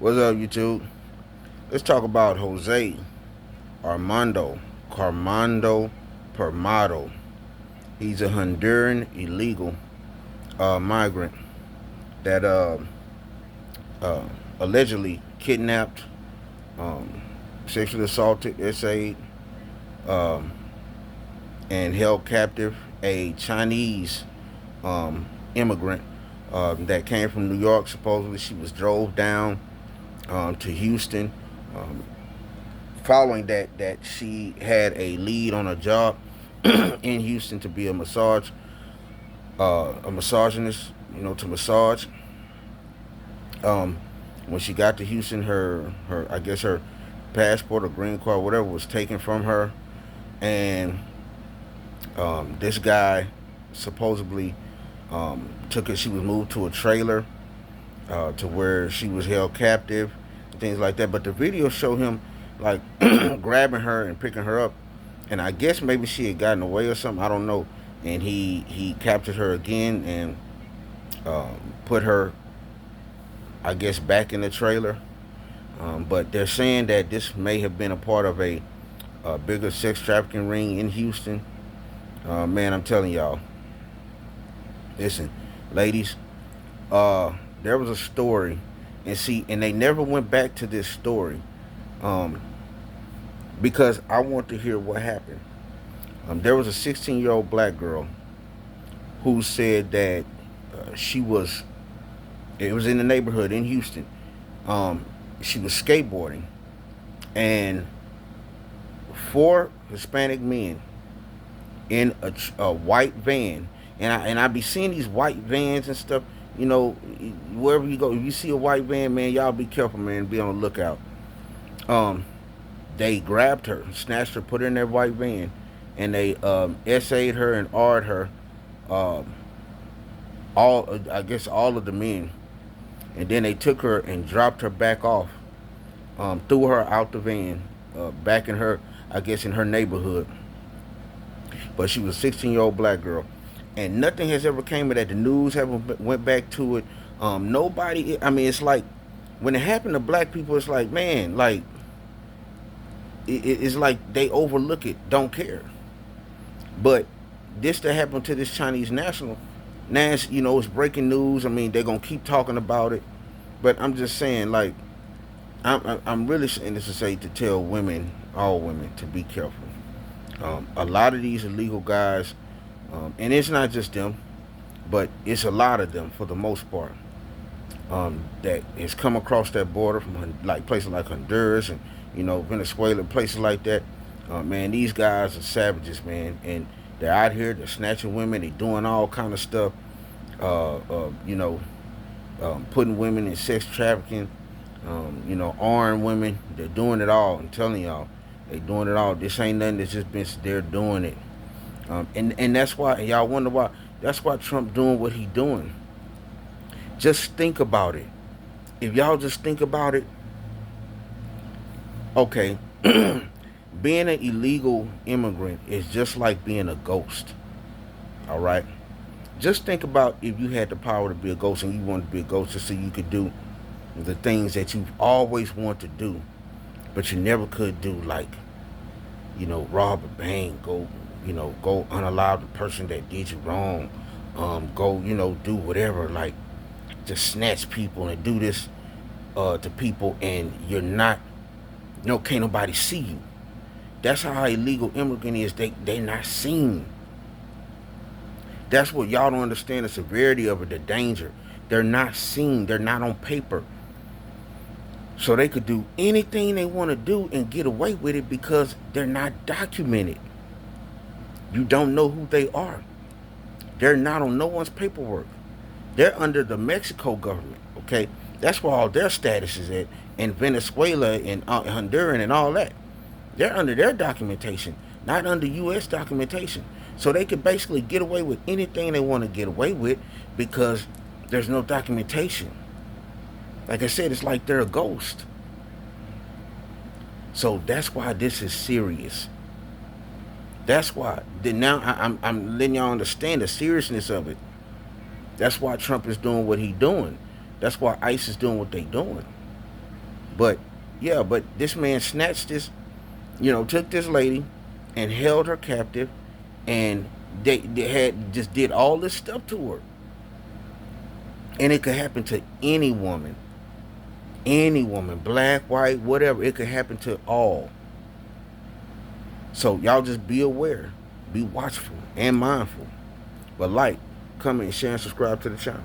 What's up, YouTube? Let's talk about Jose Armando Carmando-Parmodo. He's a Honduran illegal migrant that uh, allegedly kidnapped, um, sexually assaulted, essayed, um, and held captive a Chinese immigrant that came from New York. Supposedly, she was drove down to Houston. Um, Following that she had a lead on a job in Houston to be a misogynist, to massage. Um, when she got to Houston, her I guess her passport or green card, whatever, was taken from her, and this guy supposedly took her. She was moved to a trailer to where she was held captive, things like that. But the video showed him like grabbing her and picking her up, and I guess maybe she had gotten away or something. I don't know. And he captured her again and put her, I guess, back in the trailer. But they're saying that this may have been a part of a bigger sex trafficking ring in Houston. Man, I'm telling y'all. Listen, ladies. There was a story, and they never went back to this story, um, because I want to hear what happened. There was a 16-year-old black girl who said that she was. It was in the neighborhood in Houston. She was skateboarding, and four Hispanic men in a white van, and I be seeing these white vans and stuff. Wherever you go, if you see a white van, man, y'all be careful, man. Be on the lookout. Um, they grabbed her, snatched her, put her in that white van, and they essayed her and R'd her. Um, I guess all of the men, and then they took her and dropped her back off. Threw her out the van, back in her, I guess, in her neighborhood. But she was a 16-year-old black girl, and nothing has ever came of that. The news haven't went back to it. Nobody. I mean, it's like when it happened to black people, it's like, man, like it's like they overlook it, don't care. But this that happened to this Chinese national, now it's breaking news. I mean, they're gonna keep talking about it, but I'm just saying, like, I'm really saying this to say, to tell women, all women, to be careful. A lot of these illegal guys, and it's not just them, but it's a lot of them for the most part, that has come across that border from like places like Honduras and Venezuela, places like that. Man, these guys are savages, man, and they're out here, they're snatching women, they're doing all kind of stuff, putting women in sex trafficking, arming women. They're doing it all. I'm telling y'all, they're doing it all. This ain't nothing that's just been. They're doing it, and that's why, and y'all wonder why. That's why Trump doing what he doing. Just think about it. If y'all just think about it, okay, being an illegal immigrant is just like being a ghost. All right. Just think about if you had the power to be a ghost and you wanted to be a ghost just so you could do the things that you've always wanted to do, but you never could do, like, rob a bank, go unallow the person that did you wrong, go, do whatever, like, just snatch people and do this to people, and you're not, can't nobody see you. That's how illegal immigrant is. They're not seen. That's what y'all don't understand, the severity of it, the danger. They're not seen. They're not on paper. So they could do anything they want to do and get away with it because they're not documented. You don't know who they are. They're not on no one's paperwork. They're under the Mexico government, okay? That's where all their status is at, in Venezuela and Honduran and all that. They're under their documentation, not under U.S. documentation. So they could basically get away with anything they want to get away with because there's no documentation. Like I said, it's like they're a ghost. So that's why this is serious. That's why. Now I'm letting y'all understand the seriousness of it. That's why Trump is doing what he's doing. That's why ICE is doing what they doing. But yeah, but this man snatched this, took this lady and held her captive, and they had just did all this stuff to her. And it could happen to any woman, black, white, whatever. It could happen to all. So y'all just be aware, be watchful and mindful. But like, comment, share, and subscribe to the channel.